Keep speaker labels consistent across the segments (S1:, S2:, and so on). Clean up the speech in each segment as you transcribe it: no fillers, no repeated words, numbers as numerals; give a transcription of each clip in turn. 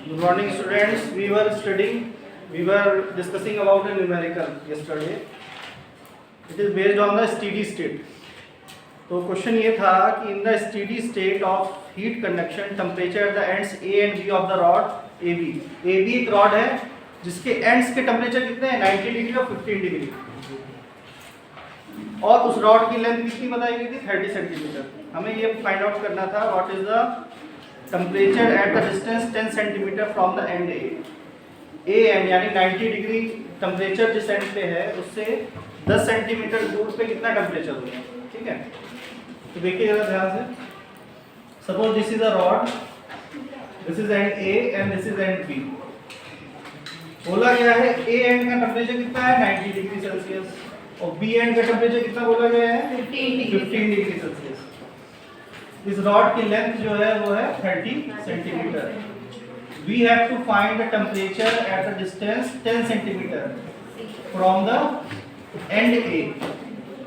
S1: Good morning, students. We were discussing about a numerical yesterday. It is based on the steady state. तो question ये था कि in the steady state of heat conduction temperature at the ends A and B of the rod A B एक rod है जिसके ends के temperature कितने हैं 90 डिग्री और 15 डिग्री, और उस रॉड की लेंथ कितनी बताई गई थी 30 सेंटीमीटर। हमें ये फाइंड आउट करना था what is the temperature at the distance 10 centimetre from the end A and यानी 90 डिग्री टेम्परेचर जिस एंड पे है उससे 10 सेंटीमीटर दूर पे कितना टेम्परेचर होगा। ठीक है, तो देखिए जरा ध्यान से। Suppose this is a rod, this is end A and this is end B. बोला गया है ए एंड का टेम्परेचर कितना है 90 डिग्री सेल्सियस और बी एंड का टेम्परेचर कितना बोला गया है 15 डिग्री सेल्सियस। इस रॉड की लेंथ जो है वो है 30 centimetre. We have to find the temperature at the distance 10 centimetre from the end A.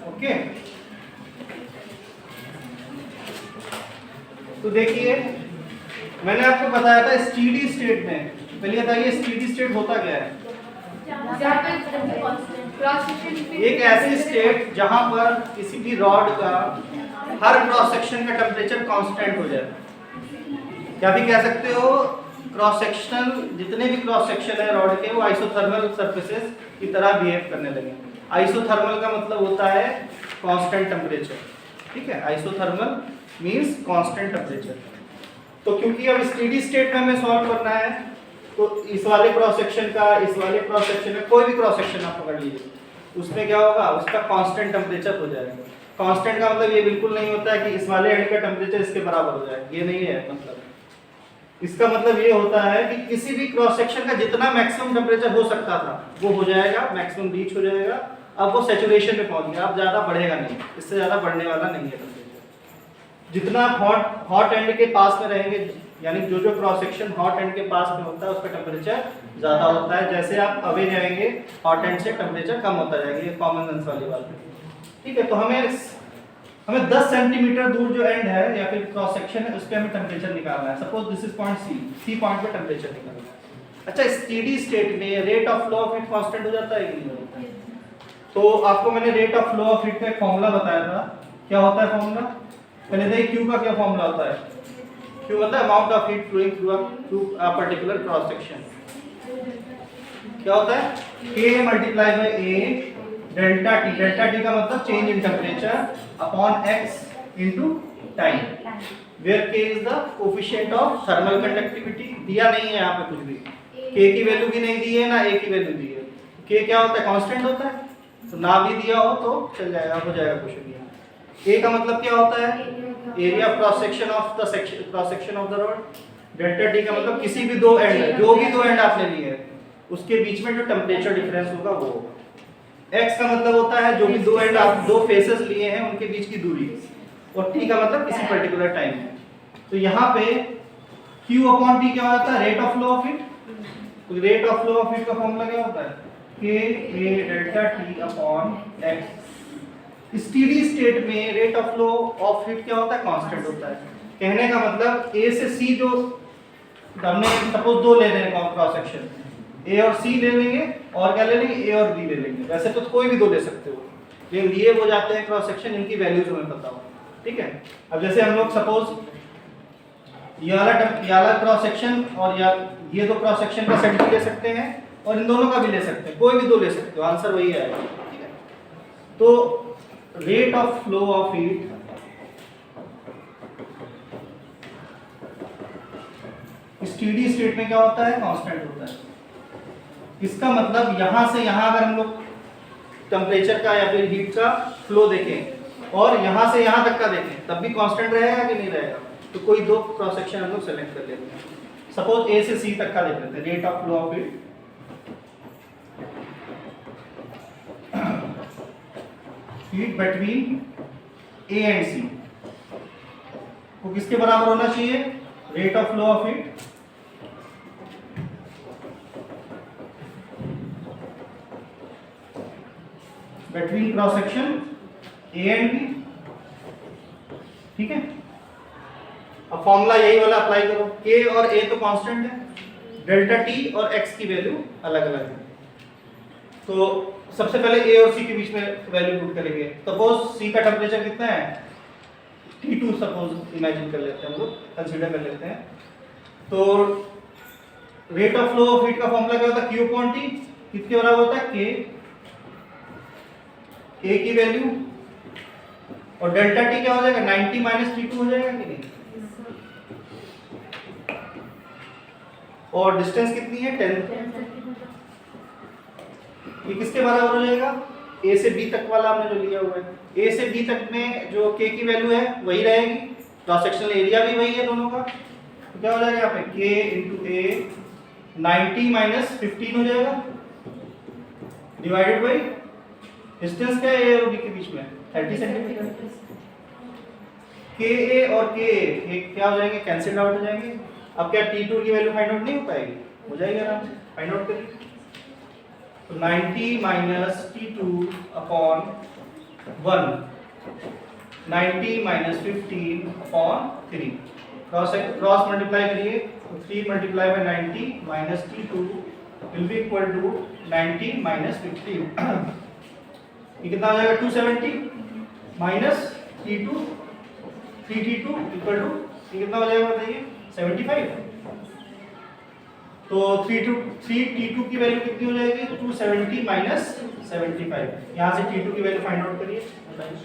S1: Okay, तो देखिए मैंने आपको बताया था स्टेडी स्टेट में, पहले बताइए स्टेडी स्टेट होता क्या है। एक ऐसी स्टेट जहां पर किसी भी रॉड का हर क्रॉस सेक्शन का टेम्परेचर कांस्टेंट हो जाए। क्या भी कह सकते हो, क्रॉस सेक्शनल जितने भी क्रॉस सेक्शन है रॉड के वो आइसोथर्मल सरफेसेस की तरह बिहेव करने लगे। आइसोथर्मल का मतलब होता है कांस्टेंट टेम्परेचर। ठीक है, आइसोथर्मल मींस कांस्टेंट टेम्परेचर। तो क्योंकि अब स्टेडी स्टेट में हमें सॉल्व करना है तो इस वाले क्रॉस सेक्शन का इस वाले क्रॉस सेक्शन में कोई भी क्रॉस सेक्शन आप पकड़ लीजिए, उसमें क्या होगा उसका कांस्टेंट टेम्परेचर हो जाएगा। कांस्टेंट का मतलब ये बिल्कुल नहीं होता है कि इस वाले एंड का टेम्परेचर इसके बराबर हो जाए, ये नहीं है मतलब। इसका मतलब ये होता है कि किसी भी क्रॉस सेक्शन का जितना मैक्सिमम टेम्परेचर हो सकता था वो हो जाएगा, मैक्सिमम रीच हो जाएगा। अब वो सैचुरेशन पे पहुंच गया, अब ज्यादा बढ़ेगा नहीं, इससे ज्यादा बढ़ने वाला नहीं है टेम्परेचर। जितना हॉट एंड के पास में रहेंगे, यानी जो जो क्रॉस सेक्शन हॉट एंड के पास में होता है उसका टेम्परेचर ज्यादा होता है। जैसे आप अवे जाएंगे हॉट एंड से टेम्परेचर कम होता जाएगा, ये कॉमन सेंस वाली बात है। ठीक है, तो हमें 10 सेंटीमीटर दूर जो एंड है या फिर क्रॉस सेक्शन है उस पे हमें टेम्परेचर निकालना है। Suppose this is point C point पे टेम्परेचर निकालना है। अच्छा, स्टेडी स्टेट में rate of flow of heat constant हो जाता है कि नहीं होता है? तो आपको मैंने rate of flow of heat का एक फॉर्मूला बताया था। क्या होता है फॉर्मूला? पहले देखिए क्यू का क्या फॉर्मूला होता है। क्यू मतलब amount of heat flowing through a particular cross section. क्या होता है K multiply by A delta T। Delta T का मतलब change in temperature upon x into time, where K is the coefficient of thermal conductivity. दिया नहीं है यहाँ पे कुछ भी, K की वैल्यू भी नहीं दी है ना A की वैल्यू दी है। K क्या होता है कांस्टेंट होता है, तो ना भी दिया हो तो चल जाएगा, हो जाएगा क्वेश्चन। A का मतलब क्या होता है area cross section of the cross section of the rod. Delta T का मतलब किसी भी दो एंड है, जो भी दो एंड आपने लिए है उसके बीच में जो टेम्परेचर डिफरेंस होगा वो होगा। X का मतलब होता है जो भी दो एंड आप दो फेसेस लिए हैं उनके बीच की दूरी, और T का मतलब किसी पर्टिकुलर टाइम में। तो यहाँ पे Q अपॉन T क्या होता है rate of flow of heat. तो rate of flow of heat का फॉर्मूला क्या होता है K A delta T upon X। Steady state में rate of flow of heat क्या होता है कांस्टेंट होता है। कहने का मतलब A से C जो हमने सपोज दो ले रहे हैं क्रॉस सेक्शन, A और C ले लेंगे और क्या ले लेंगे A और B ले लेंगे। वैसे तो कोई भी दो ले सकते हो, लेकिन लिए वो जाते हैं क्रॉस सेक्शन इनकी वैल्यूज हमें पता हो। ठीक है, अब जैसे हम लोग सपोज ये वाला क्रॉस सेक्शन और या ये दो क्रॉस सेक्शन का सेट भी ले सकते हैं और इन दोनों का भी ले सकते हैं, कोई भी दो ले सकते हो, आंसर वही आएगा। ठीक है, तो rate of flow of heat steady state में क्या होता है कांस्टेंट होता है। इसका मतलब यहां से यहां अगर हम लोग टेम्परेचर का या फिर हीट का फ्लो देखें और यहां से यहां तक का देखें तब भी कांस्टेंट रहेगा कि नहीं रहेगा। तो कोई दो क्रॉस सेक्शन हम लोग सेलेक्ट कर लेते हैं। सपोज A से C तक का देख लेते हैं rate of flow of heat. Heat between A and C वो किसके बराबर होना चाहिए rate of flow of heat between cross section A and B। ठीक है, अब फॉर्मूला यही वाला अप्लाई करो। K और A तो कांस्टेंट है, डेल्टा टी और एक्स की वैल्यू अलग अलग है। तो सबसे पहले ए और सी के बीच में वैल्यू पुट करेंगे। सपोज सी का टेम्परेचर कितना है, T2 सपोज इमेजिन कर लेते हैं, हम लोग कंसीडर कर लेते हैं। तो rate of flow of heat का फॉर्मूला क्या होता है, Q अपॉन T, किसके बराबर होता है, K की वैल्यू, और डेल्टा T क्या हो जाएगा, 90 माइनस T2 हो जाएगा कि नहीं, और डिस्टेंस कितनी है 10। ये किसके बराबर हो जाएगा, A से B तक वाला हमने जो लिया हुआ है, A से B तक में जो K की वैल्यू है वही रहेगी, क्रॉस सेक्शनल एरिया भी वही है दोनों का। तो क्या हो जाएगा यहाँ पे K इंटू A 90 माइनस 15 हो जाएगा, डिवाइडेड बाई डिस्टेंस क्या है A और B के बीच में 30 सेंटीमीटर। KA और KA क्या हो जाएंगे, कैंसिल आउट हो जाएंगे। अब क्या T2 की वैल्यू फाइंड आउट नहीं हो पाएगी, हो जाएगी आराम से, फाइंड आउट करिए। तो 90 minus T2 upon 1, 90 minus 15 upon 3, cross multiply करिए, तो 3 multiply by 90 minus T2 will be equal to 90 minus 15, ये कितना हो जाएगा 270 minus T2 3T2 equal to, ये कितना हो जाएगा बताइए 75। तो 3T2 की वैल्यू कितनी हो जाएगी, 270 माइनस 75। यहाँ से T2 की वैल्यू फाइंड आउट करिए, बताइए।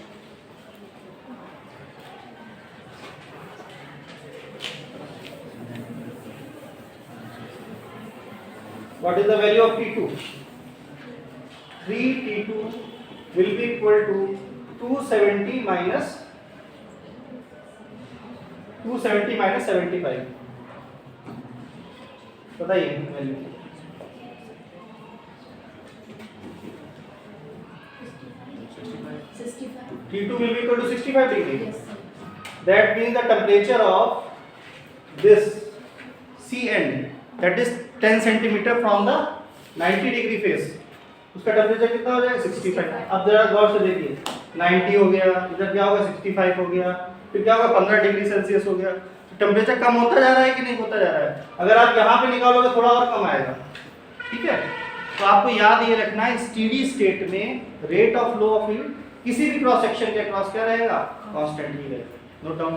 S1: What is the value of T2? 3T2 will be equal to 270 minus 75। बताइए value. T2 will be equal to 65 degree.
S2: Yes, sir.
S1: That means the temperature of this C end, that is 10 centimeter from the 90 degree face, उसका temperature कितना हो जाएगा 65। अब जरा गौर से देखिए, 90 हो गया, इधर क्या होगा 65 हो गया, फिर क्या होगा 15 डिग्री सेल्सियस हो गया। टेम्परेचर कम होता जा रहा है कि नहीं होता जा रहा है, अगर आप यहाँ पे निकालोगे थोड़ा और कम आएगा, ठीक है। तो आपको याद ये रखना है, स्टेडी स्टेट में rate of flow of heat किसी भी क्रॉस सेक्शन के क्रॉस क्या रहेगा, कांस्टेंट ही रहेगा। Note down.